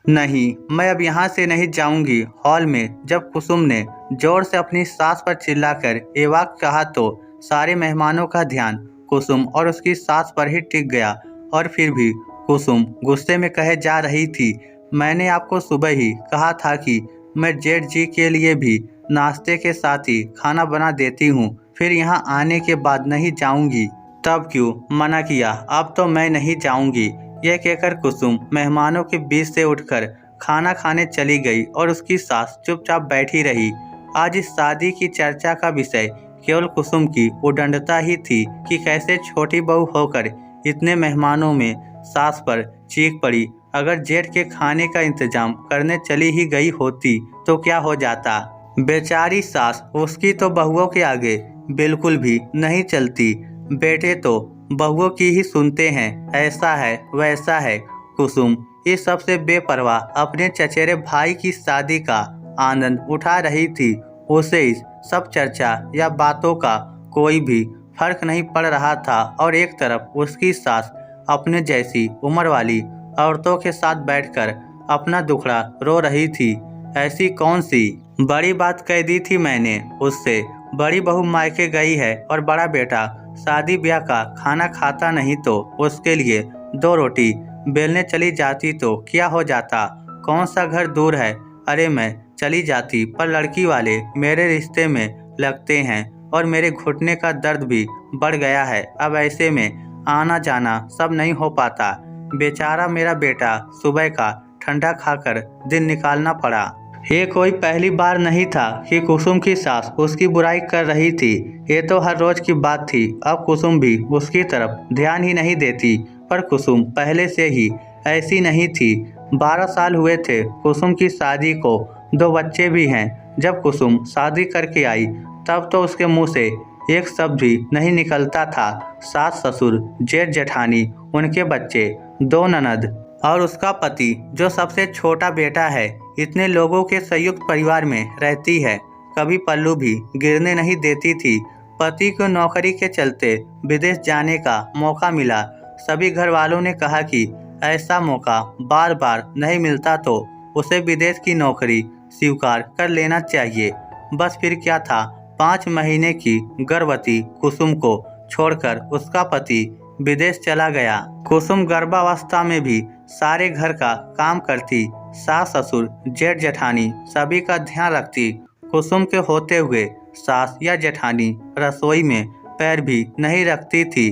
नहीं, मैं अब यहाँ से नहीं जाऊंगी। हॉल में जब कुसुम ने जोर से अपनी सास पर चिल्लाकर ये वाक्य कहा तो सारे मेहमानों का ध्यान कुसुम और उसकी सास पर ही टिक गया। और फिर भी कुसुम गुस्से में कहे जा रही थी, मैंने आपको सुबह ही कहा था कि मैं जेठ जी के लिए भी नाश्ते के साथ ही खाना बना देती हूँ, फिर यहाँ आने के बाद नहीं जाऊंगी। तब क्यों मना किया? अब तो मैं नहीं जाऊंगी। यह कहकर कुसुम मेहमानों के बीच से उठकर खाना खाने चली गई और उसकी सास चुपचाप बैठी रही। आज इस शादी की चर्चा का विषय केवल कुसुम की उद्दंडता ही थी कि कैसे छोटी बहू होकर इतने मेहमानों में सास पर चीख पड़ी। अगर जेठ के खाने का इंतजाम करने चली ही गई होती तो क्या हो जाता। बेचारी सास उसकी तो बहुओं के आगे बिल्कुल भी नहीं चलती। बेटे तो बहुओं की ही सुनते हैं, ऐसा है वैसा है। कुसुम इस सबसे बेपरवाह अपने चचेरे भाई की शादी का आनंद उठा रही थी। उसे इस सब चर्चा या बातों का कोई भी फर्क नहीं पड़ रहा था। और एक तरफ उसकी सास अपने जैसी उम्र वाली औरतों के साथ बैठकर अपना दुखड़ा रो रही थी। ऐसी कौन सी बड़ी बात कह दी थी मैंने उससे? बड़ी बहू मायके गई है और बड़ा बेटा शादी ब्याह का खाना खाता नहीं तो उसके लिए 2 रोटी बेलने चली जाती तो क्या हो जाता? कौन सा घर दूर है? अरे मैं चली जाती, पर लड़की वाले मेरे रिश्ते में लगते हैं और मेरे घुटने का दर्द भी बढ़ गया है। अब ऐसे में आना जाना सब नहीं हो पाता। बेचारा मेरा बेटा सुबह का ठंडा खाकर दिन निकालना पड़ा। ये कोई पहली बार नहीं था कि कुसुम की सास उसकी बुराई कर रही थी। ये तो हर रोज की बात थी। अब कुसुम भी उसकी तरफ ध्यान ही नहीं देती। पर कुसुम पहले से ही ऐसी नहीं थी। 12 साल हुए थे कुसुम की शादी को, 2 बच्चे भी हैं। जब कुसुम शादी करके आई तब तो उसके मुंह से एक शब्द भी नहीं निकलता था। सास ससुर, जेठ जेठानी, उनके बच्चे, 2 ननद और उसका पति जो सबसे छोटा बेटा है, इतने लोगों के संयुक्त परिवार में रहती है। कभी पल्लू भी गिरने नहीं देती थी। पति को नौकरी के चलते विदेश जाने का मौका मिला। सभी घर वालों ने कहा कि ऐसा मौका बार बार नहीं मिलता तो उसे विदेश की नौकरी स्वीकार कर लेना चाहिए। बस फिर क्या था, 5 महीने की गर्भवती कुसुम को छोड़कर उसका पति विदेश चला गया। कुसुम गर्भावस्था में भी सारे घर का काम करती, सास ससुर जेठ जेठानी सभी का ध्यान रखती। कुसुम के होते हुए सास या जेठानी रसोई में पैर भी नहीं रखती थी।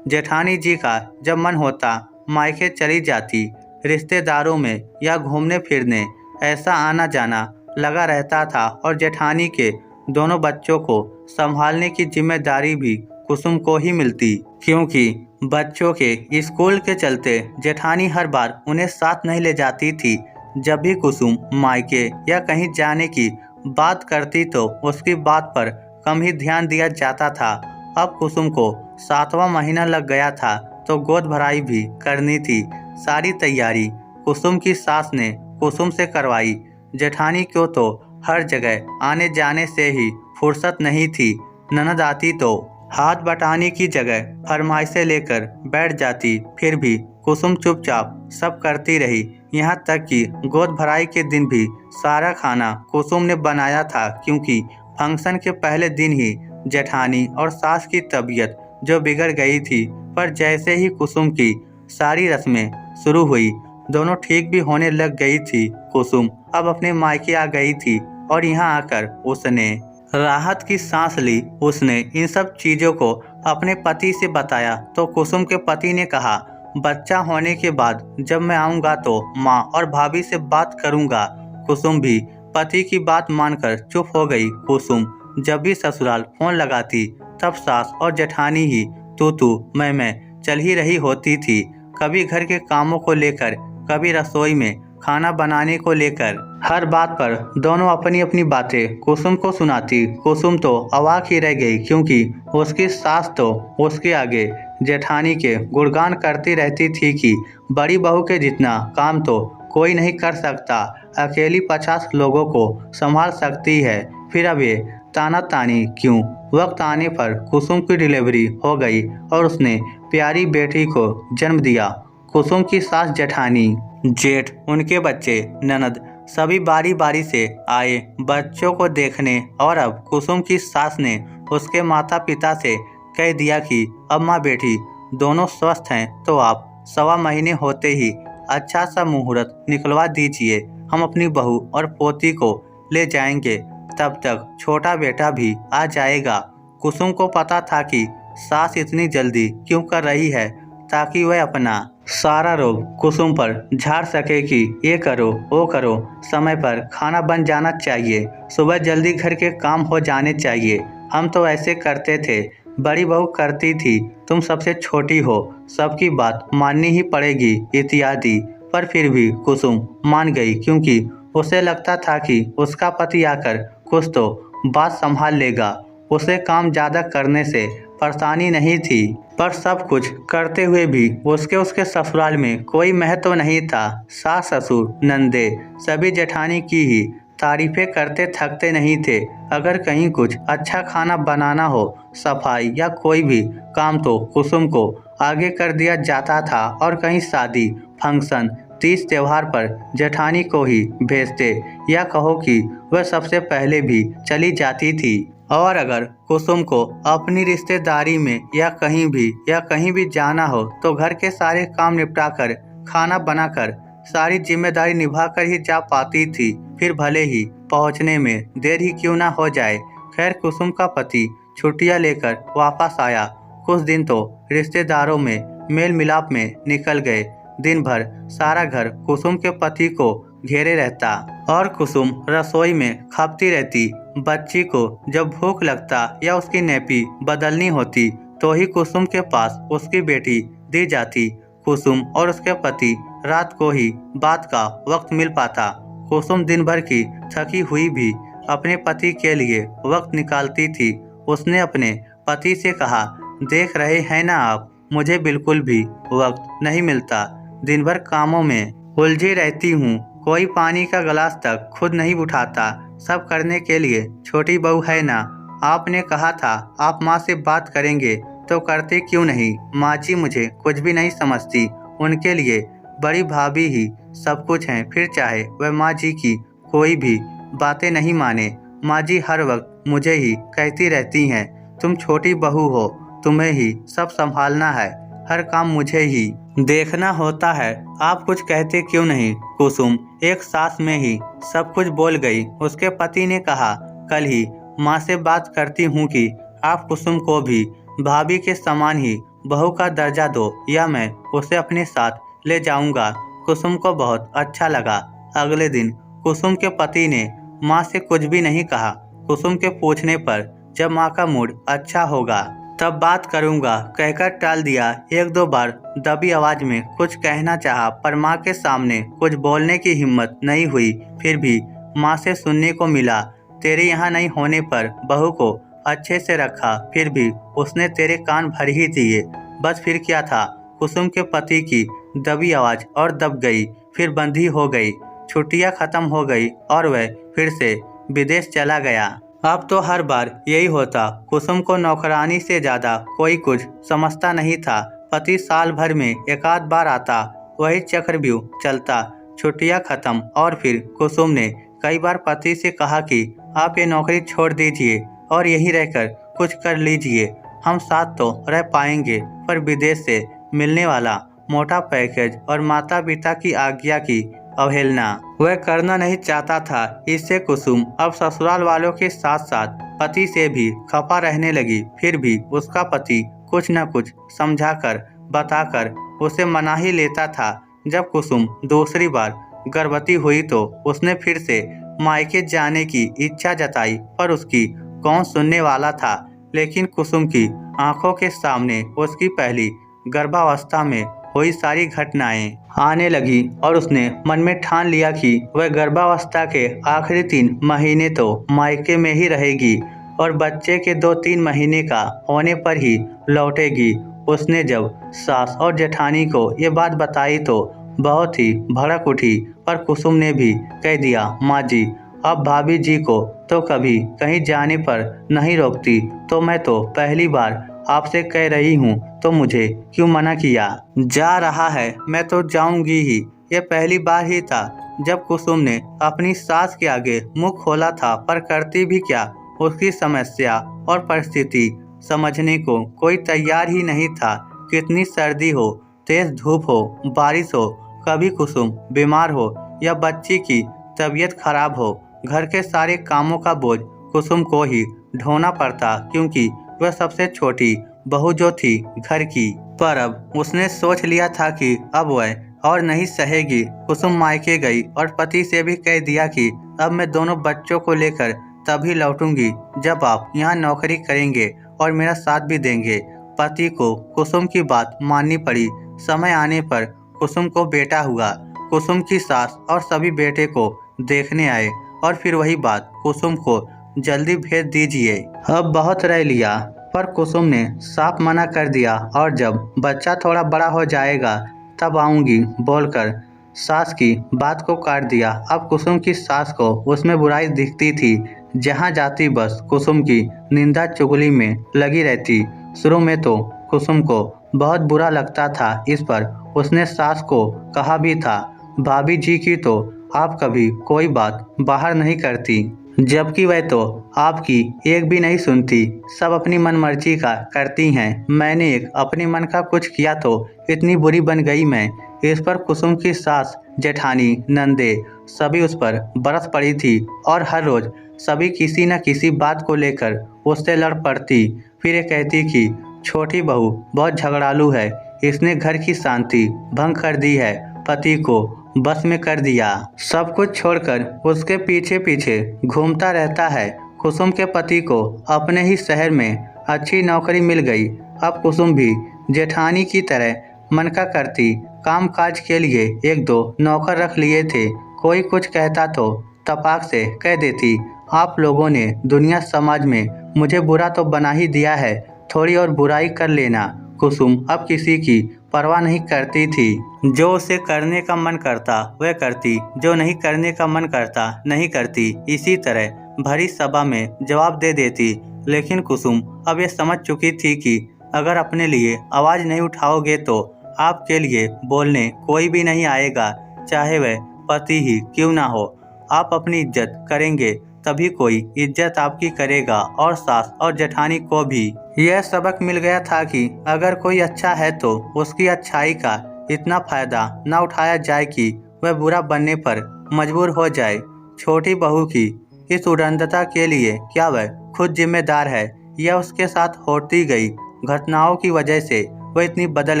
जेठानी जी का जब मन होता मायके चली जाती। रिश्तेदारों में या घूमने फिरने ऐसा आना जाना लगा रहता था। और जेठानी के दोनों बच्चों को संभालने की जिम्मेदारी भी कुसुम को ही मिलती, क्योंकि बच्चों के स्कूल के चलते जेठानी हर बार उन्हें साथ नहीं ले जाती थी। जब भी कुसुम मायके या कहीं जाने की बात करती तो उसकी बात पर कम ही ध्यान दिया जाता था। अब कुसुम को 7वां महीना लग गया था तो गोद भराई भी करनी थी। सारी तैयारी कुसुम की सास ने कुसुम से करवाई। जेठानी को तो हर जगह आने जाने से ही फुर्सत नहीं थी। ननद आती तो हाथ बटाने की जगह फरमाइशें लेकर बैठ जाती। फिर भी कुसुम चुपचाप सब करती रही। यहाँ तक कि गोद भराई के दिन भी सारा खाना कुसुम ने बनाया था, क्योंकि फंक्शन के पहले दिन ही जेठानी और सास की तबीयत जो बिगड़ गई थी। पर जैसे ही कुसुम की सारी रस्में शुरू हुई, दोनों ठीक भी होने लग गई थी। कुसुम अब अपने मायके आ गई थी और यहाँ आकर उसने राहत की सांस ली। उसने इन सब चीजों को अपने पति से बताया तो कुसुम के पति ने कहा, बच्चा होने के बाद जब मैं आऊँगा तो माँ और भाभी से बात करूँगा। कुसुम भी पति की बात मानकर चुप हो गई। कुसुम जब भी ससुराल फोन लगाती तब सास और जेठानी ही तू मैं चल ही रही होती थी। कभी घर के कामों को लेकर, कभी रसोई में खाना बनाने को लेकर। हर बात पर दोनों अपनी अपनी बातें कुसुम को सुनाती। कुसुम तो अवाक ही रह गई, क्योंकि उसकी सास तो उसके आगे जेठानी के गुणगान करती रहती थी कि बड़ी बहू के जितना काम तो कोई नहीं कर सकता, अकेली 50 लोगों को संभाल सकती है। फिर अब ये ताना तानी क्यों? वक्त आने पर कुसुम की डिलीवरी हो गई और उसने प्यारी बेटी को जन्म दिया। कुसुम की सास जेठानी जेठ, उनके बच्चे, ननद सभी बारी बारी से आए बच्चों को देखने। और अब कुसुम की सास ने उसके माता पिता से कह दिया कि अब माँ बेटी दोनों स्वस्थ हैं तो आप 1.25 महीने होते ही अच्छा सा मुहूर्त निकलवा दीजिए। हम अपनी बहू और पोती को ले जाएंगे, तब तक छोटा बेटा भी आ जाएगा। कुसुम को पता था कि सास इतनी जल्दी क्यों कर रही है, ताकि वह अपना सारा रोग कुसुम पर झाड़ सके कि ये करो वो करो, समय पर खाना बन जाना चाहिए, सुबह जल्दी घर के काम हो जाने चाहिए। हम तो ऐसे करते थे, बड़ी बहू करती थी, तुम सबसे छोटी हो, सबकी बात माननी ही पड़ेगी इत्यादि। पर फिर भी कुसुम मान गई, क्योंकि उसे लगता था कि उसका पति आकर कुछ तो बात संभाल लेगा। उसे काम ज़्यादा करने से परेशानी नहीं थी, पर सब कुछ करते हुए भी उसके ससुराल में कोई महत्व नहीं था। सास ससुर नंदे सभी जेठानी की ही तारीफें करते थकते नहीं थे। अगर कहीं कुछ अच्छा खाना बनाना हो, सफाई या कोई भी काम, तो कुसुम को आगे कर दिया जाता था। और कहीं शादी फंक्शन तीज त्योहार पर जेठानी को ही भेजते, या कहो कि वह सबसे पहले भी चली जाती थी। और अगर कुसुम को अपनी रिश्तेदारी में या कहीं भी जाना हो, तो घर के सारे काम निपटाकर, खाना बनाकर, सारी जिम्मेदारी निभाकर ही जा पाती थी, फिर भले ही पहुंचने में देर ही क्यों ना हो जाए। खैर, कुसुम का पति छुट्टियां लेकर वापस आया। कुछ दिन तो रिश्तेदारों में मेल मिलाप में निकल गए। दिन भर सारा घर कुसुम के पति को घेरे रहता और कुसुम रसोई में खपती रहती। बच्ची को जब भूख लगता या उसकी नैपी बदलनी होती, तो ही कुसुम के पास उसकी बेटी दी जाती। कुसुम और उसके पति रात को ही बात का वक्त मिल पाता। कुसुम दिन भर की थकी हुई भी अपने पति के लिए वक्त निकालती थी। उसने अपने पति से कहा, देख रहे हैं ना आप, मुझे बिल्कुल भी वक्त नहीं मिलता, दिन भर कामों में उलझी रहती हूँ, कोई पानी का गिलास तक खुद नहीं उठाता, सब करने के लिए छोटी बहू है ना। आपने कहा था आप माँ से बात करेंगे, तो करते क्यों नहीं। माँ जी मुझे कुछ भी नहीं समझती, उनके लिए बड़ी भाभी ही सब कुछ हैं, फिर चाहे वह माँ जी की कोई भी बातें नहीं माने। माँ जी हर वक्त मुझे ही कहती रहती हैं, तुम छोटी बहू हो, तुम्हें ही सब संभालना है, हर काम मुझे ही देखना होता है, आप कुछ कहते क्यों नहीं। कुसुम एक सांस में ही सब कुछ बोल गई। उसके पति ने कहा, कल ही माँ से बात करती हूँ कि आप कुसुम को भी भाभी के समान ही बहू का दर्जा दो, या मैं उसे अपने साथ ले जाऊंगा। कुसुम को बहुत अच्छा लगा। अगले दिन कुसुम के पति ने माँ से कुछ भी नहीं कहा। कुसुम के पूछने पर जब माँ का मूड अच्छा होगा तब बात करूंगा कहकर टाल दिया। एक दो बार दबी आवाज में कुछ कहना चाहा, पर माँ के सामने कुछ बोलने की हिम्मत नहीं हुई। फिर भी माँ से सुनने को मिला, तेरे यहाँ नहीं होने पर बहू को अच्छे से रखा, फिर भी उसने तेरे कान भर ही दिए। बस फिर क्या था। कुसुम के पति की दबी आवाज और दब गई, फिर बंद ही हो गई। छुट्टियां खत्म हो गई और वह फिर से विदेश चला गया। अब तो हर बार यही होता। कुसुम को नौकरानी से ज्यादा कोई कुछ समझता नहीं था। पति साल भर में एक आध बार आता, वही चक्रव्यूह चलता। छुट्टियां खत्म और फिर कुसुम ने कई बार पति से कहा कि आप ये नौकरी छोड़ दीजिए और यहीं रहकर कुछ कर लीजिए, हम साथ तो रह पाएंगे, पर विदेश से मिलने वाला मोटा पैकेज और माता पिता की आज्ञा की अवहेलना वह करना नहीं चाहता था। इससे कुसुम अब ससुराल वालों के साथ साथ पति से भी खफा रहने लगी। फिर भी उसका पति कुछ न कुछ समझाकर बताकर उसे मना ही लेता था। जब कुसुम दूसरी बार गर्भवती हुई तो उसने फिर से मायके जाने की इच्छा जताई, पर उसकी कौन सुनने वाला था। लेकिन कुसुम की आंखों के सामने उसकी पहली गर्भावस्था में हुई सारी घटनाएं आने लगी और उसने मन में ठान लिया कि वह गर्भावस्था के आखिरी 3 महीने तो मायके में ही रहेगी और बच्चे के 2-3 महीने का होने पर ही लौटेगी। उसने जब सास और जेठानी को ये बात बताई तो बहुत ही भड़क उठी, पर कुसुम ने भी कह दिया, माँ जी अब भाभी जी को तो कभी कहीं जाने पर नहीं रोकती, तो मैं तो पहली बार आपसे कह रही हूँ, तो मुझे क्यों मना किया। जा रहा है मैं तो जाऊंगी ही, ये पहली बार ही था जब कुसुम ने अपनी सास के आगे मुंह खोला था, पर करती भी क्या। उसकी समस्या और परिस्थिति समझने को कोई तैयार ही नहीं था। कितनी सर्दी हो, तेज धूप हो, बारिश हो, कभी कुसुम बीमार हो या बच्ची की तबीयत खराब हो, घर के सारे कामों का बोझ कुसुम को ही ढोना पड़ता, क्योंकि वह सबसे छोटी बहू जो थी घर की। पर अब उसने सोच लिया था कि अब वह और नहीं सहेगी। कुसुम मायके गई और पति से भी कह दिया कि अब मैं दोनों बच्चों को लेकर तभी लौटूंगी जब आप यहाँ नौकरी करेंगे और मेरा साथ भी देंगे। पति को कुसुम की बात माननी पड़ी। समय आने पर कुसुम को बेटा हुआ। कुसुम की सास और सभी बेटे को देखने आए और फिर वही बात, कुसुम को जल्दी भेज दीजिए, अब बहुत रह लिया। पर कुसुम ने साफ मना कर दिया और जब बच्चा थोड़ा बड़ा हो जाएगा तब आऊंगी बोलकर सास की बात को काट दिया। अब कुसुम की सास को उसमें बुराई दिखती थी। जहाँ जाती बस कुसुम की निंदा चुगली में लगी रहती। शुरू में तो कुसुम को बहुत बुरा लगता था इस पर। उसने सास को कहा भी था, भाभी जी की तो आप कभी कोई बात बाहर नहीं करती, जबकि वह तो आपकी एक भी नहीं सुनती, सब अपनी मनमर्जी का करती हैं। मैंने एक अपने मन का कुछ किया तो इतनी बुरी बन गई मैं। इस पर कुसुम की सास, जेठानी, नंदे सभी उस पर बरस पड़ी थी और हर रोज सभी किसी न किसी बात को लेकर उससे लड़ पड़ती। फिर ये कहती कि छोटी बहू बहुत झगड़ालू है, इसने घर की शांति भंग कर दी है, पति को बस में कर दिया, सब कुछ छोड़कर उसके पीछे पीछे घूमता रहता है। कुसुम के पति को अपने ही शहर में अच्छी नौकरी मिल गई। अब कुसुम भी जेठानी की तरह मन का करती। काम काज के लिए एक दो नौकर रख लिए थे। कोई कुछ कहता तो तपाक से कह देती, आप लोगों ने दुनिया समाज में मुझे बुरा तो बना ही दिया है, थोड़ी और बुराई कर लेना। कुसुम अब किसी की परवाह नहीं करती थी। जो उसे करने का मन करता वह करती, जो नहीं करने का मन करता नहीं करती। इसी तरह भरी सभा में जवाब दे देती। लेकिन कुसुम अब ये समझ चुकी थी कि अगर अपने लिए आवाज़ नहीं उठाओगे तो आपके लिए बोलने कोई भी नहीं आएगा, चाहे वह पति ही क्यों ना हो। आप अपनी इज्जत करेंगे तभी कोई इज्जत आपकी करेगा, और सास और जेठानी को भी यह सबक मिल गया था कि अगर कोई अच्छा है तो उसकी अच्छाई का इतना फायदा न उठाया जाए कि वह बुरा बनने पर मजबूर हो जाए। छोटी बहू की इस उड़नदता के लिए क्या वह खुद जिम्मेदार है? यह उसके साथ होती गई घटनाओं की वजह से वह इतनी बदल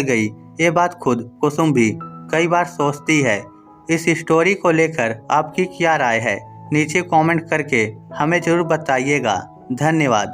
गई। ये बात खुद कुसुम भी कई बार सोचती है। इस स्टोरी को लेकर आपकी क्या राय है? नीचे कमेंट करके हमें जरूर बताइएगा। धन्यवाद।